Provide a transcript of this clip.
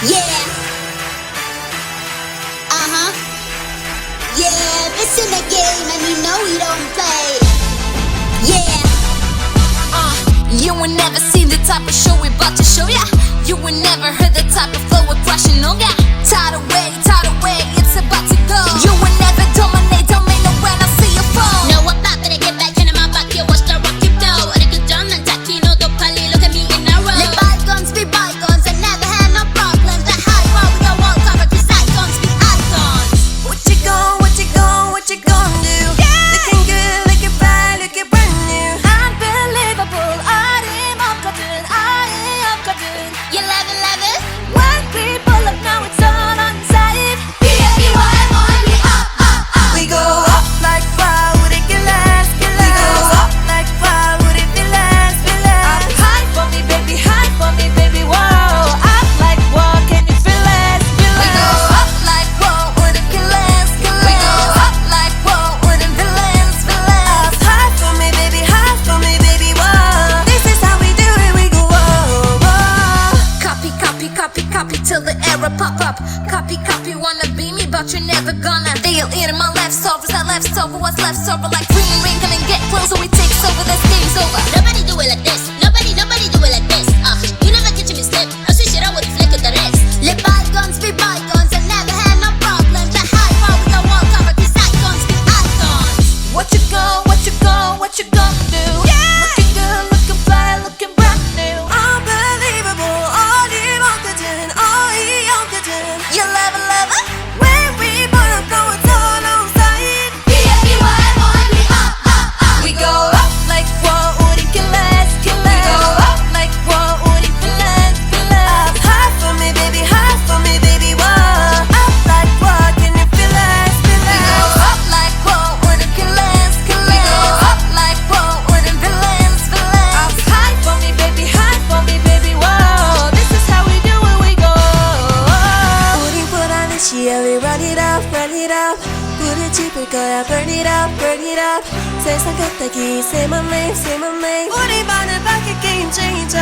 Yeah. Yeah, this in the game and you know we don't play. Yeah. You will never see the type of show we about to show ya. You will never heard the type of flow we're crushing on ya. Tidal way, it's about to go. You will never dominate no when I see your phone. No, I'm not gonna get back into my back. You watch the rocky flow. I think done and tacky, no, don't pally. Look at me in a row. Let bygones be bygones. I never had no problems. The high road we don't walk over, cause icons be icons. What you gon' do? Yeah. Looking good, looking fine, looking brand new. Unbelievable, You love it? when we pull up now it's all on sight. B-A-B-Y-M-O-N-E, We go up like wow, would it get less, get less. We go up like wow, would it be less, be less. Up high for me baby, wow. Up like wow, can you feel less, feel less. We go up like whoa, would it get less, get less. We go up like whoa, wouldn't be less, be less. Up high for me baby, wow. This is how we do it, we go whoa, whoa. Copy till the error pop up. Copy, wanna be me, but you're never gonna. They'll eat my leftovers, I left over what's left over. Like ring, come and get closer, we take over, this game's over. Nobody do it like this. Nobody do it like this. You never catch me slip. I switch it out with the flick of the wrist. Let bygones be bygones. I never had no problems. The high road we don't walk over, cause icons be icons. What you gon' do? Yeah. Looking good, looking fly, looking brand new. Unbelievable, you love it. When we put up, go it's all on sight. B-A-B-Y-M-O-N-E, We go up like whoa, would it get less, get less. We go up like whoa, would it be less, be less. Up high for me baby, wow. Up like whoa, can you feel less, feel We less. go up like whoa, wouldn't get less, get less. We go up like whoa, wouldn't be less, be less. Up high for me baby, wow. This is how we do it, we go. 우린 불안한 시야, we run it up. 불을 지필 거야, burn it up. 세상 gat다기, say my name. 우리 반을 바뀔 game changer.